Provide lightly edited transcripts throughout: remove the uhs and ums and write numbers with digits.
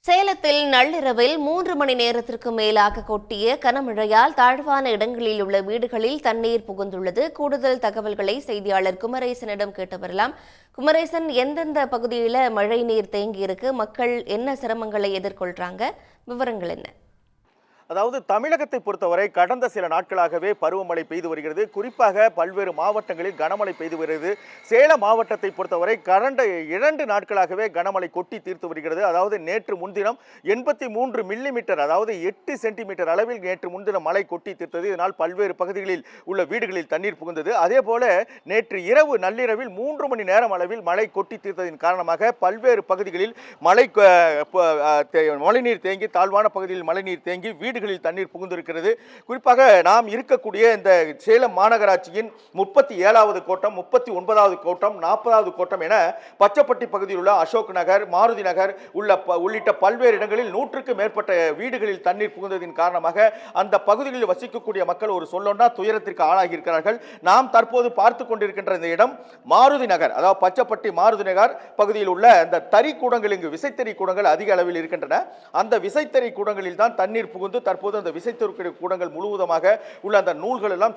சேலத்தில் நள்ளிரவில் 3 மணி நேரத்திற்கு மேலாக கொட்டிய கனமழையால் தாழ்வான இடங்களில் உள்ள வீடுகளில் தண்ணீர் புகுந்துள்ளது. கூடுதல் தகவல்களை செய்தியாளர் குமரேசனிடம் கேட்டு வரலாம். குமரேசன், எந்தெந்த பகுதியில் மழை நீர் தேங்கியிருக்கு, மக்கள் என்ன சிரமங்களை எதிர்கொள்றாங்க, விவரங்கள் என்ன? அதாவது தமிழகத்தை பொறுத்தவரை கடந்த சில நாட்களாகவே பருவமழை பெய்து வருகிறது. குறிப்பாக பல்வேறு மாவட்டங்களில் கனமழை பெய்து வருகிறது. சேலம் மாவட்டத்தை பொறுத்தவரை கடந்த 2 நாட்களாகவே கனமழை கொட்டி தீர்த்து வருகிறது. அதாவது நேற்று முன்தினம் 83 மில்லிமீட்டர், அதாவது 8 சென்டிமீட்டர் அளவில் நேற்று முன்தினம் மழை கொட்டி தீர்த்தது. இதனால் பல்வேறு பகுதிகளில் உள்ள வீடுகளில் தண்ணீர் புகுந்தது. அதே போல நேற்று இரவு நள்ளிரவில் 3 மணி நேரம் அளவில் மழை கொட்டி தீர்த்ததின் காரணமாக பல்வேறு பகுதிகளில் மழைநீர் தேங்கி, தாழ்வான பகுதியில் மழைநீர் தேங்கி வீடுகளில் தண்ணீர் புகுந்திருக்கிறது. குறிப்பாக நாம் இருக்கக்கூடிய இந்த சேலம் மாநகராட்சியின் 37வது கோட்டம், 39வது கோட்டம், 40வது கோட்டம் என பச்சப்பட்டி பகுதியில் உள்ள அசோக் நகர், மாருதி நகர் உள்ளிட்ட பல்வேறு இடங்களில் 100க்கும் மேற்பட்ட வீடுகளில் தண்ணீர் புகுந்ததின் காரணமாக அந்த பகுதிகளில் வசிக்கக்கூடிய மக்கள் ஒரு சொல்லொன்னா துயரத்திற்கு ஆளாகி இருக்கிறார்கள். நாம் தற்போது பார்த்து கொண்டிருக்கின்ற இந்த இடம் மாருதி நகர், அதாவது பச்சப்பட்டி மாருதி நகர் பகுதியில் உள்ள அந்த தறி கூடங்கள், இங்கு விசைத்தறி கூடங்கள் அதிக அளவில் இருக்கின்றன. அந்த விசைத்தறி கூடங்களில் தான் தண்ணீர் புகுந்து தற்போது அந்த விசைத்தறி கூடங்கள் முழுவதுமாக உள்ள அந்த நூல்கள் எல்லாம்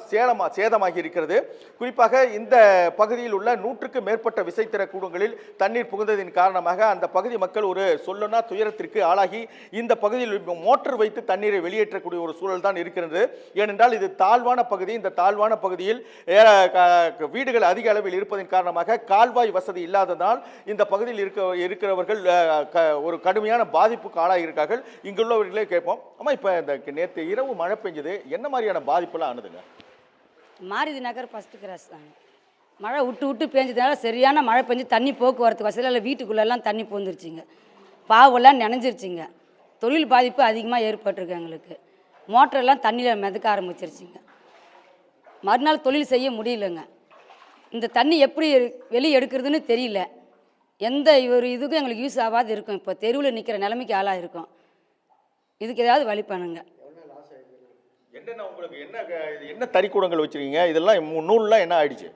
சேதமாகி இருக்கிறது. குறிப்பாக இந்த பகுதியில் உள்ள 100க்கும் மேற்பட்ட விசைத்தறி கூடங்களில் தண்ணீர் புகுந்ததின் காரணமாக அந்த பகுதி மக்கள் ஒரு சொல்லனா துயரத்திற்கு ஆளாகி இந்த பகுதியில் மோட்டார் வைத்து தண்ணீரை வெளியேற்றக்கூடிய ஒரு சூழல் தான் இருக்கிறது. ஏனென்றால் இது தாழ்வான பகுதி. இந்த தாழ்வான பகுதியில் வீடுகள் அதிக அளவில் இருப்பதன் காரணமாக கால்வாய் வசதி இல்லாததால் இந்த பகுதியில் இருக்கிறவர்கள் ஒரு கடுமையான பாதிப்புக்கு ஆளாகி இருக்கார்கள். இங்குள்ளவர்களே கேட்போம், ஆமா, இப்ப நேற்று இரவு மழை பெஞ்சது, என்ன மாதிரியான பாதிப்புலாம் ஆனதுங்க? மாருதி நகர் ஃபர்ஸ்ட் கிராஸ் தாங்க. மழை விட்டு பெஞ்சதுனால சரியான மழை பெஞ்சு தண்ணி போக்குவரத்து வசதியில் வீட்டுக்குள்ளெல்லாம் தண்ணி போந்துருச்சுங்க. பாவெல்லாம் நினைஞ்சிருச்சுங்க. தொழில் பாதிப்பு அதிகமாக ஏற்பட்டிருக்கு எங்களுக்கு. மோட்டரெல்லாம் தண்ணியில் மிதக்க ஆரம்பிச்சிருச்சுங்க. மறுநாள் தொழில் செய்ய முடியலங்க. இந்த தண்ணி எப்படி வெளியே எடுக்கிறதுன்னு தெரியல. எந்த ஒரு இதுக்கும் எங்களுக்கு யூஸ் ஆகாது இருக்கும். இப்போ தெருவில் நிற்கிற நிலைமைக்கு ஆளாக இருக்கும். இதுக்கு ஏதாவது வழி பண்ணுங்க. என்ன தறிக்கூடங்கள் வச்சிருக்கீங்க? இதெல்லாம் நூல்லாம் என்ன ஆயிடுச்சு?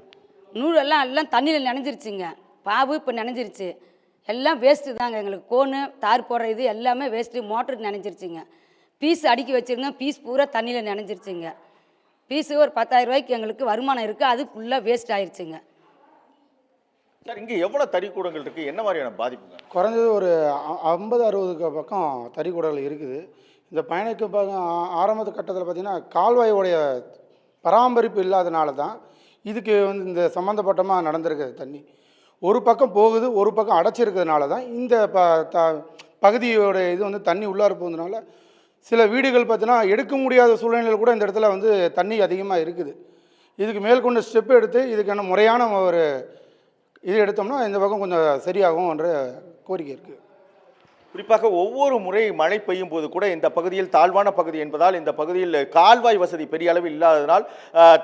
நூலெல்லாம் தண்ணியில் நினைஞ்சிருச்சுங்க. பாவு இப்போ நினைஞ்சிருச்சு. எல்லாம் வேஸ்ட்டு தாங்க. எங்களுக்கு கோனு தார் போடுற இது எல்லாமே வேஸ்ட்டு. மோட்டருக்கு நினைஞ்சிருச்சுங்க. பீஸ் அடுக்கி வச்சுருங்க, பீஸ் பூரா தண்ணியில் நினைஞ்சிருச்சுங்க. பீஸு ஒரு 10,000 ரூபாய்க்கு எங்களுக்கு வருமானம் இருக்குது, அது ஃபுல்லாக வேஸ்ட் ஆயிடுச்சுங்க. சார், இங்கே எவ்வளோ தறிக்கூடங்கள் இருக்குது, என்ன மாதிரியான பாதிப்புங்க? குறைஞ்சது ஒரு 50-60 பக்கம் தறிக்கூடங்கள் இருக்குது. இந்த பயணிக்கு ஆரம்ப கட்டத்தில் பார்த்திங்கன்னா கால்வாயோடைய பராமரிப்பு இல்லாதனால தான் இதுக்கு இந்த சம்மந்தப்பட்டமாக நடந்திருக்குது. தண்ணி ஒரு பக்கம் போகுது, ஒரு பக்கம் அடைச்சிருக்கிறதுனால தான் இந்த பகுதியோட இது தண்ணி உள்ளார போகிறதுனால சில வீடுகள் பார்த்தீங்கன்னா எடுக்க முடியாத சூழ்நிலையில் கூட இந்த இடத்துல தண்ணி அதிகமாக இருக்குது. இதுக்கு மேற்கொண்டு ஸ்டெப் எடுத்து இதுக்கான முறையான ஒரு இது எடுத்தோம்னா இந்த பக்கம் கொஞ்சம் சரியாகும் என்ற கோரிக்கை இருக்குது. குறிப்பாக ஒவ்வொரு முறை மழை பெய்யும் போது கூட இந்த பகுதியில் தாழ்வான பகுதி என்பதால் இந்த பகுதியில் கால்வாய் வசதி பெரிய அளவில் இல்லாததால்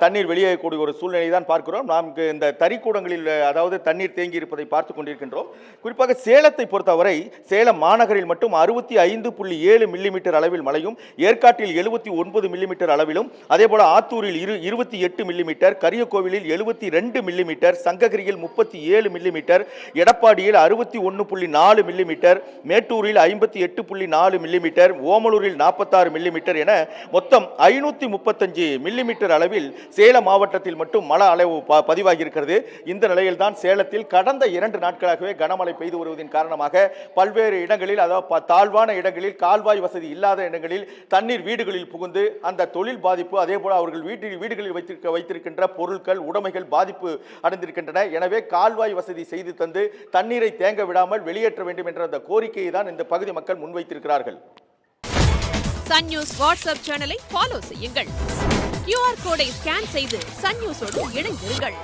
தண்ணீர் வெளியேறக்கூடிய ஒரு சூழ்நிலை தான் பார்க்கிறோம். நமக்கு இந்த தறிக்கூடங்களில் அதாவது தண்ணீர் தேங்கி இருப்பதை பார்த்து கொண்டிருக்கின்றோம். குறிப்பாக சேலத்தை பொறுத்தவரை சேலம் மாநகரில் மட்டும் 65.7 மில்லிமீட்டர் அளவில் மழையும், ஏற்காட்டில் 79 மில்லிமீட்டர் அளவிலும், அதேபோல ஆத்தூரில் 28 மில்லிமீட்டர், கரியக்கோவிலில் 72 மில்லிமீட்டர், சங்ககிரியில் 37 மில்லிமீட்டர், எடப்பாடியில் 61.4 மில்லிமீட்டர், மேட்டூர் 58.4 மில்லிமீட்டர், ஓமலூரில் 46 மில்லிமீட்டர் என மொத்தம் 535 மில்லிமீட்டர் அளவில் சேலம் மாவட்டத்தில் மட்டும் மழை அளவு பதிவாகி இருக்கிறது. இந்த நிலையில் தான் சேலத்தில் கடந்த 2 நாட்களாகவே கனமழை பெய்து வருவதன் காரணமாக பல்வேறு இடங்களில், அதாவது தாழ்வான இடங்களில், கால்வாய் வசதி இல்லாத இடங்களில் தண்ணீர் வீடுகளில் புகுந்து அந்த தொழில் பாதிப்பு, அதே போல அவர்கள் வீடுகளில் வைத்திருக்கின்ற பொருட்கள், உடைமைகள் பாதிப்பு அடைந்திருக்கின்றன. எனவே கால்வாய் வசதி செய்து தந்து தண்ணீரை தேங்க விடாமல் வெளியேற்ற வேண்டும் என்ற அந்த கோரிக்கையை தான் இந்த பகுதி மக்கள் முன்வைத்திருக்கிறார்கள். சன் நியூஸ் வாட்ஸ்அப் சேனலை ஃபாலோ செய்யுங்கள். QR கோடை ஸ்கேன் செய்து சன் நியூஸோடு இணைந்திருங்கள்.